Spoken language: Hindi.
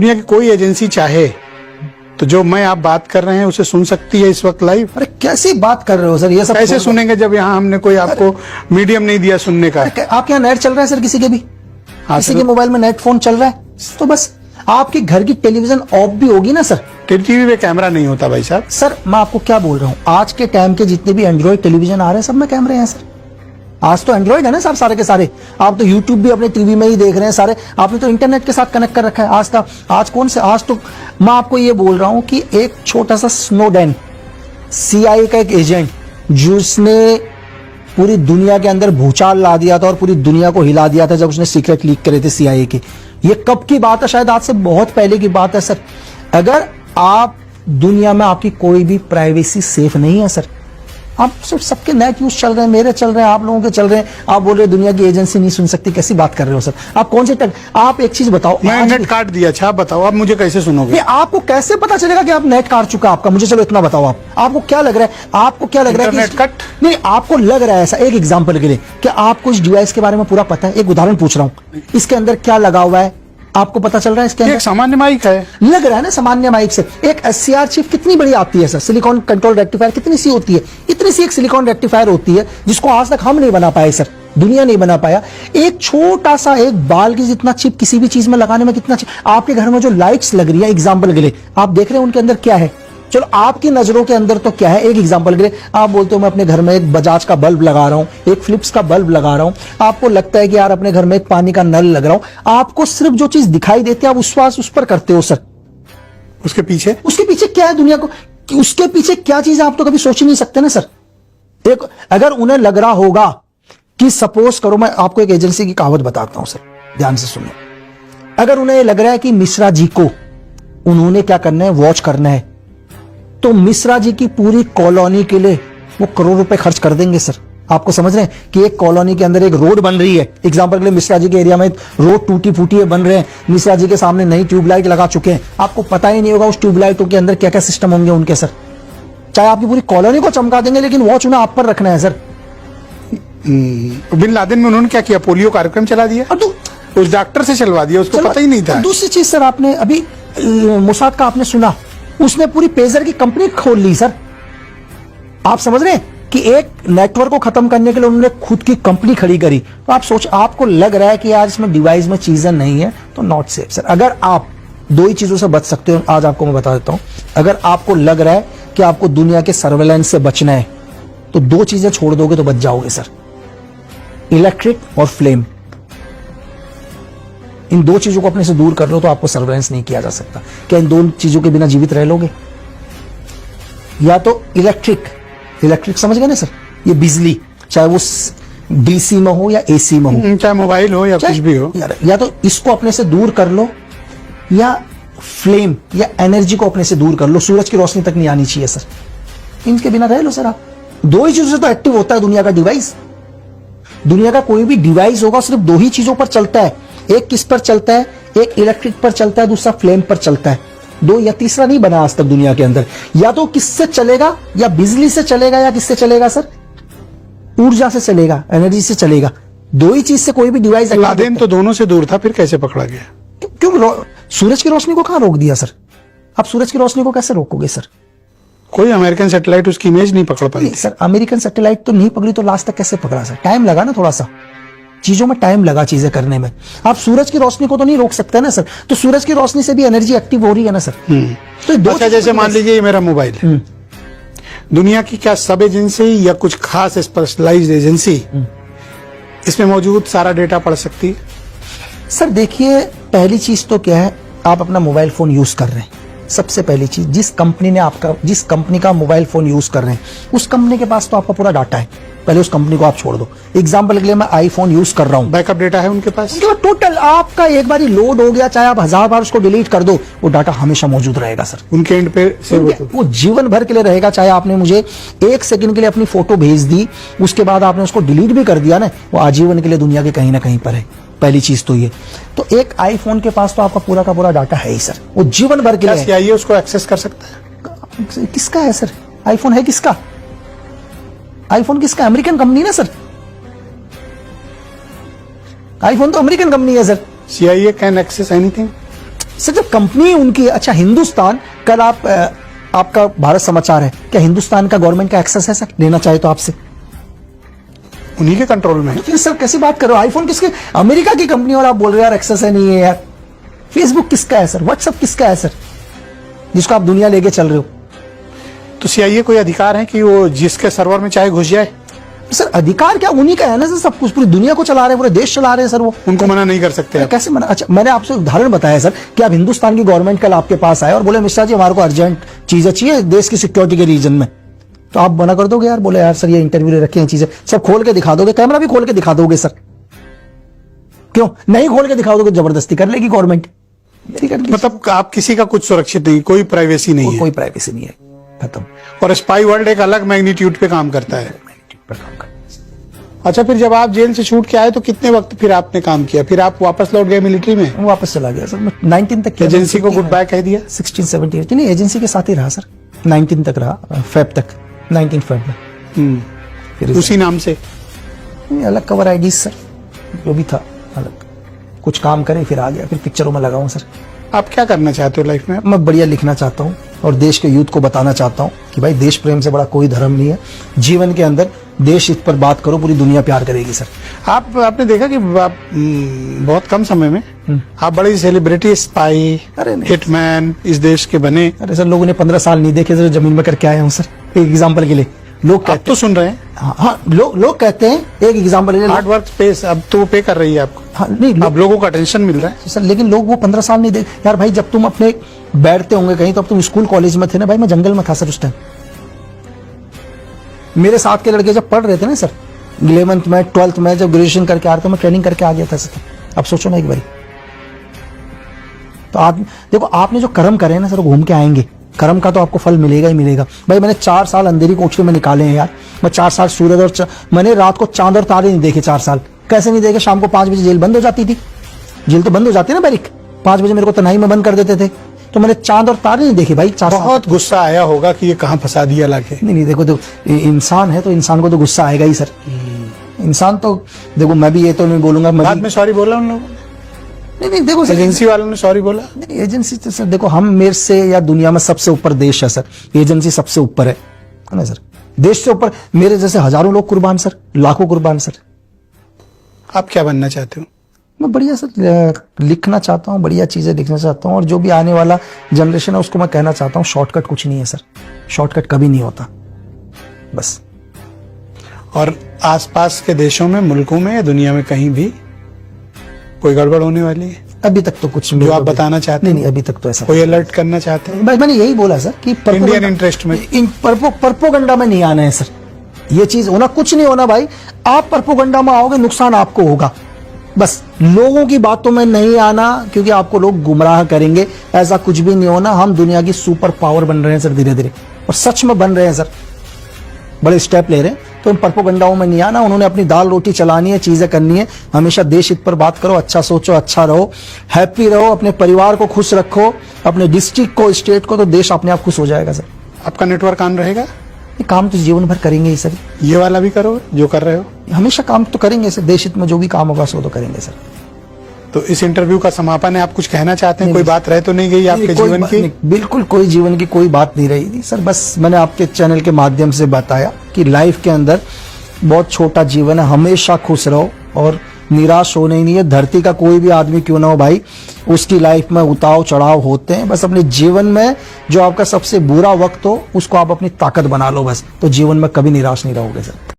दुनिया की कोई एजेंसी चाहे तो जो मैं आप बात कर रहे हैं उसे सुन सकती है इस वक्त लाइव। अरे कैसी बात कर रहे हो सर, ये सब कैसे सुनेंगे जब यहाँ हमने कोई आपको मीडियम नहीं दिया सुनने का। आपके यहाँ नेट चल रहा है सर, किसी के भी किसी के मोबाइल में नेट फोन चल रहा है तो बस आपके घर की टेलीविजन ऑफ भी होगी ना सर। टीवी में कैमरा नहीं होता भाई साहब। सर मैं आपको क्या बोल रहा हूँ, आज के टाइम के जितने भी एंड्रॉइड टेलीविजन आ रहे हैं सब में कैमरे हैं सर। आज तो एंड्रॉइड है ना साहब सारे के सारे। आप तो यूट्यूब भी अपने टीवी में ही देख रहे हैं सारे, आपने तो इंटरनेट के साथ कनेक्ट कर रखा है। आज तो मैं आपको ये बोल रहा हूं कि एक छोटा सा स्नोडेन CIA का एक एजेंट जिसने पूरी दुनिया के अंदर भूचाल ला दिया था और पूरी दुनिया को हिला दिया था जब उसने सीक्रेट लीक करे थे CIA के। ये कब की बात है, शायद आज से बहुत पहले की बात है सर। अगर आप दुनिया में आपकी कोई भी प्राइवेसी सेफ नहीं है सर। आप सिर्फ सबके नेट यूज चल रहे हैं, मेरे चल रहे हैं, आप लोगों के चल रहे हैं, आप बोल रहे हैं दुनिया की एजेंसी नहीं सुन सकती। कैसी बात कर रहे हो सर आप? कौन से आप एक चीज बताओ, मैं नेट काट दिया। अच्छा आप बताओ, आप मुझे कैसे सुनोगे? आपको कैसे पता चलेगा कि आप नेट काट चुका आपका? मुझे चलो इतना बताओ, आपको क्या लग रहा है? आपको क्या लग रहा है? नेट कट नहीं, आपको लग रहा है ऐसा। एक एग्जाम्पल के लिए, क्या आपको इस डिवाइस के बारे में पूरा पता है? एक उदाहरण पूछ रहा हूँ, इसके अंदर क्या लगा हुआ है आपको पता चल रहा है? इसके अंदर एक सामान्य माइक है, लग रहा है ना सामान्य माइक से। एक SCR चिप कितनी बड़ी आती है सर, सिलिकॉन कंट्रोल रेक्टिफायर कितनी सी होती है? इतनी सी एक सिलिकॉन रेक्टिफायर होती है जिसको आज तक हम नहीं बना पाए सर, दुनिया नहीं बना पाया। एक छोटा सा एक बाल की जितना चिप किसी भी चीज में लगाने में कितना आपके घर में जो लाइट्स लग रही है एग्जाम्पल के लिए, आप देख रहे हैं उनके अंदर क्या है? चलो आपकी नजरों के अंदर तो क्या है? एक एग्जांपल के लिए आप बोलते हो मैं अपने घर में एक बजाज का बल्ब लगा रहा हूं, एक फिलिप्स का बल्ब लगा रहा हूं। आपको लगता है कि यार अपने घर में एक पानी का नल लग रहा हूं। आपको सिर्फ जो चीज दिखाई देती है आप उस पर करते हो सर। उसके पीछे क्या है दुनिया को? उसके पीछे क्या चीज है आप तो कभी सोच ही नहीं सकते ना सर। एक अगर उन्हें लग रहा होगा कि सपोज करो, मैं आपको एक एजेंसी की कहावत बताता हूं सर, ध्यान से सुनो। अगर उन्हें लग रहा है कि मिश्रा जी को उन्होंने क्या करना है, वॉच करना है, तो मिश्रा जी की पूरी कॉलोनी के लिए वो करोड़ रुपए खर्च कर देंगे सर। आपको समझ रहे हैं कि एक कॉलोनी के अंदर एक रोड बन रही है, एग्जांपल के लिए मिश्रा जी के एरिया में रोड टूटी फूटी बन रहे हैं, मिश्रा जी के सामने नई ट्यूबलाइट लगा चुके हैं। आपको पता ही नहीं होगा उस ट्यूबलाइटों के अंदर क्या क्या सिस्टम होंगे उनके सर। चाहे आपकी पूरी कॉलोनी को चमका देंगे लेकिन वॉच उन्हें आप पर रखना है सर। बिन लादेन में उन्होंने क्या किया? पोलियो कार्यक्रम चला दिया, उस डॉक्टर से चलवा दिया, उसको पता ही नहीं था। दूसरी चीज सर, आपने अभी मोसाद का आपने सुना, उसने पूरी पेजर की कंपनी खोल ली सर। आप समझ रहे हैं कि एक नेटवर्क को खत्म करने के लिए उन्होंने खुद की कंपनी खड़ी करी। तो आप सोच, आपको लग रहा है कि आज इसमें डिवाइस में चीजें नहीं है तो नॉट सेफ सर। अगर आप दो ही चीजों से बच सकते हो, आज आपको मैं बता देता हूं। अगर आपको लग रहा है कि आपको दुनिया के सर्वेलेंस से बचना है तो दो चीजें छोड़ दोगे तो बच जाओगे सर, इलेक्ट्रिक और फ्लेम। इन दो चीजों को अपने से दूर कर लो तो आपको सर्वेलेंस नहीं किया जा सकता। क्या इन दोनों चीजों के बिना जीवित रह लोगे? या तो इलेक्ट्रिक समझ गए ना सर, ये बिजली, चाहे वो DC में हो या AC में हो, चाहे मोबाइल हो या कुछ भी हो, या तो इसको अपने से दूर कर लो या फ्लेम या एनर्जी को अपने से दूर कर लो। सूरज की रोशनी तक नहीं आनी चाहिए सर, इनके बिना रह लो सर। आप दो ही चीजों से तो एक्टिव होता है दुनिया का डिवाइस। दुनिया का कोई भी डिवाइस होगा सिर्फ दो ही चीजों पर चलता है। एक किस पर चलता है? एक इलेक्ट्रिक पर चलता है, दूसरा फ्लेम पर चलता है। दो या तीसरा नहीं बना आज तक दुनिया के अंदर। या तो किससे चलेगा, या बिजली से चलेगा, या किससे चलेगा सर? ऊर्जा से चलेगा, एनर्जी से चलेगा। दो ही चीज से कोई भी डिवाइस। लादेन तो दोनों से दूर था, फिर कैसे पकड़ा गया? क्यों सूरज की रोशनी को कहां रोक दिया सर? आप सूरज की रोशनी को कैसे रोकोगे सर? कोई अमेरिकन सैटेलाइट उसकी इमेज नहीं पकड़ पाई सर। अमेरिकन सैटेलाइट तो नहीं पकड़ी तो लास्ट तक कैसे पकड़ा सर? टाइम लगा ना, थोड़ा सा चीजों में टाइम लगा चीजें करने में। आप सूरज की रोशनी को तो नहीं रोक सकते ना सर। तो सूरज की रोशनी से भी एनर्जी एक्टिव हो रही है ना सर। तो दो अच्छा, जैसे मान लीजिए ये मेरा मोबाइल है, दुनिया की क्या सब एजेंसी या कुछ खास स्पेशलाइज्ड एजेंसी इसमें मौजूद सारा डेटा पढ़ सकती है? सर देखिए, पहली चीज तो क्या है, आप अपना मोबाइल फोन यूज कर रहे हैं। सबसे पहली चीज, जिस कंपनी का मोबाइल फोन यूज कर रहे हैं उस कंपनी के पास तो आपका पूरा डाटा है। पहले उस कंपनी को आप छोड़ दो। एग्जांपल के लिए मैं आईफोन यूज कर रहा हूं, बैकअप डेटा है उनके पास। टोटल आपका एक बार लोड हो गया, चाहे आप 1000 बार उसको डिलीट कर दो, वो डाटा हमेशा मौजूद रहेगा सर। उनके एंड पे वो जीवन भर के लिए रहेगा। चाहे आपने मुझे 1 सेकंड के लिए अपनी फोटो भेज दी, उसके बाद आपने उसको डिलीट भी कर दिया ना, वो आजीवन के लिए दुनिया के कहीं ना कहीं पर है। पहली चीज तो ये। तो एक आईफोन के पास तो आपका पूरा का पूरा डाटा है ही सर, वो जीवन भर के लिए। CIA उसको एक्सेस कर सकता है? किसका है सर आईफोन? है किसका आईफोन? किसका? अमेरिकन कंपनी ना सर, आईफोन तो अमेरिकन कंपनी है sir. CIA can access anything. Sir जब कंपनी उनकी, अच्छा हिंदुस्तान, कल आप आपका भारत समाचार है, क्या हिंदुस्तान का गवर्नमेंट का एक्सेस है सर लेना चाहे तो आपसे? उन्हीं के कंट्रोल में है। फिर सर कैसी बात कर रहे हो? आईफोन किसके? अमेरिका की कंपनी और आप बोल रहे हो यार एक्सेस है, नहीं है यार। फेसबुक किसका है सर? व्हाट्सएप किसका है सर, जिसको आप दुनिया लेके चल रहे हो? तो सीआईए कोई अधिकार है कि वो जिसके सर्वर में चाहे घुस जाए? सर अधिकार क्या, उन्हीं का है ना सर, सब कुछ पूरी दुनिया को चला रहे हैं, पूरे देश चला रहे हैं सर वो। उनको मना नहीं कर सकते आप? कैसे मना? अच्छा मैंने आपसे उदाहरण बताया सर कि आप हिंदुस्तान की गवर्नमेंट कल आपके पास आए और बोले मिश्रा जी हमारे को अर्जेंट चीजें चाहिए देश की सिक्योरिटी के रीजन में, तो आप मना कर दोगे यार? बोले यार सर ये इंटरव्यू ले रखे हैं चीजें, सब खोल के दिखा दोगे, कैमरा भी खोल के दिखा दोगे सर? क्यों नहीं खोल के दिखा दोगे? जबरदस्ती कर लेगी गवर्नमेंट। मतलब आप किसी का कुछ सुरक्षित नहीं, कोई प्राइवेसी नहीं है? कोई प्राइवेसी नहीं है, खत्म। और स्पाई वर्ल्ड एक अलग मैग्नीट्यूड पे काम करता है। अच्छा, फिर जब आप जेल से छूट के आए तो कितने वक्त फिर आपने काम किया? फिर आप वापस लौट गए मिलिट्री में? वापस चला गया सर, मैं 19 तक एजेंसी को गुड बाय कह दिया? 16, 17 नहीं, एजेंसी के साथ ही रहा सर, 19 तक रहा, फेब तक, 19 फेब में। फिर उसी नाम से? अलग कवर आईडी सर, जो भी था अलग, कुछ काम करे फिर आ गया, फिर पिक्चरों में लगा हूं सर। आप क्या करना चाहते हो लाइफ में? मैं बढ़िया लिखना चाहता हूँ और देश के यूथ को बताना चाहता हूँ कि भाई देश प्रेम से बड़ा कोई धर्म नहीं है, जीवन के अंदर देश हित पर बात करो, पूरी दुनिया प्यार करेगी सर। आपने देखा कि आप बहुत कम समय में आप बड़ी सेलिब्रिटी, स्पाई, हिटमैन इस देश के बने। अरे सर लोगों ने 15 साल नहीं देखे सर, जमीन में करके आया हूँ सर। एक एग्जाम्पल के लिए लोग कहते, तो सुन रहे हैं? हाँ, लोग कहते हैं, एक एग्जाम्पल के लिए हार्ड वर्क पे अब तो पे कर रही है आपको। हाँ, नहीं अब लोगों को अटेंशन मिल रहा है सर, लेकिन लोग वो 15 साल नहीं दे यार। भाई जब तुम अपने बैठते होंगे कहीं तो अब तुम स्कूल कॉलेज में थे ना भाई, मैं जंगल में था सर उस टाइम। मेरे साथ के लड़के जब पढ़ रहे थे ना सर 11th में 12th में, जब ग्रेजुएशन करके आ रहे थे, मैं ट्रेनिंग करके आ गया था सर। अब सोचो ना एक बारी, तो आप देखो आपने जो कर्म करे हैं ना सर, वो घूम के आएंगे, कर्म का तो आपको फल मिलेगा ही मिलेगा। भाई मैंने 4 साल अंधेरी कोठरी में निकाले हैं यार, मैं 4 साल सूरज और मैंने रात को चांद और तारे नहीं देखे 4 साल। कैसे नहीं देखे? शाम को 5 बजे जेल बंद हो जाती थी, जेल तो बंद हो जाती है ना बैरिक, 5 बजे मेरे को तन्हाई में बंद कर देते थे, तो मैंने चांद और तारे नहीं देखे भाई 4 साल। बहुत गुस्सा आया होगा कि ये कहाँ फंसा दिया लाके। नहीं देखो, तो इंसान है तो इंसान को तो गुस्सा आएगा ही सर। इंसान तो देखो, मैं भी ये तो नहीं बोलूंगा, बाद में सॉरी बोला उन लोगों? नहीं देखो सर, एजेंसी वालों ने सॉरी बोला? नहीं, एजेंसी तो सर देखो, हम मेरे से या दुनिया में सबसे ऊपर देश है सर, एजेंसी सबसे ऊपर है ना सर, देश से ऊपर मेरे जैसे हजारों लोग कुर्बान सर, लाखों कुर्बान सर। आप क्या बनना चाहते हो? मैं बढ़िया सर लिखना चाहता हूँ, बढ़िया चीजें लिखना चाहता हूँ, और जो भी आने वाला जनरेशन है उसको मैं कहना चाहता हूँ शॉर्टकट कुछ नहीं है सर, शॉर्टकट कभी नहीं होता बस। और आसपास के देशों में, मुल्कों में या दुनिया में कहीं भी कोई गड़बड़ होने वाली है? अभी तक तो कुछ जो आप बताना चाहते हैं? नहीं, अभी तक तो ऐसा कोई अलर्ट करना चाहते हैं? भाई मैंने यही बोला सर कि इंडियन इंटरेस्ट में, परपोगंडा में नहीं आना है सर, ये चीज होना कुछ नहीं होना भाई। आप परपोगंडा में आओगे नुकसान आपको होगा, बस लोगों की बातों में नहीं आना, क्योंकि आपको लोग गुमराह करेंगे। ऐसा कुछ भी नहीं होना, हम दुनिया की सुपर पावर बन रहे हैं सर धीरे धीरे, और सच में बन रहे हैं सर, बड़े स्टेप ले रहे हैं। तो इन परपोगंडाओं में नहीं आना, उन्होंने अपनी दाल रोटी चलानी है, चीजें करनी है। हमेशा देश हित पर बात करो, अच्छा सोचो, अच्छा रहो, हैप्पी रहो, अपने परिवार को खुश रखो, अपने डिस्ट्रिक्ट को, स्टेट को, तो देश अपने आप खुश हो जाएगा सर। आपका नेटवर्क ऑन रहेगा? ये काम तो जीवन भर करेंगे ही सर। ये वाला भी करो जो कर रहे हो? हमेशा काम तो करेंगे सर, देश हित में जो भी काम होगा सो तो करेंगे सर। तो इस इंटरव्यू का समापन है, आप कुछ कहना चाहते हैं? कोई बात रह तो नहीं गई आपके जीवन की? बिल्कुल कोई जीवन की कोई बात नहीं रही थी सर, बस मैंने आपके चैनल के माध्यम से बताया कि लाइफ के अंदर बहुत छोटा जीवन है, हमेशा खुश रहो और निराश होने ही नहीं है। धरती का कोई भी आदमी क्यों ना हो भाई, उसकी लाइफ में उतार चढ़ाव होते हैं, बस अपने जीवन में जो आपका सबसे बुरा वक्त हो उसको आप अपनी ताकत बना लो बस, तो जीवन में कभी निराश नहीं रहोगे सर।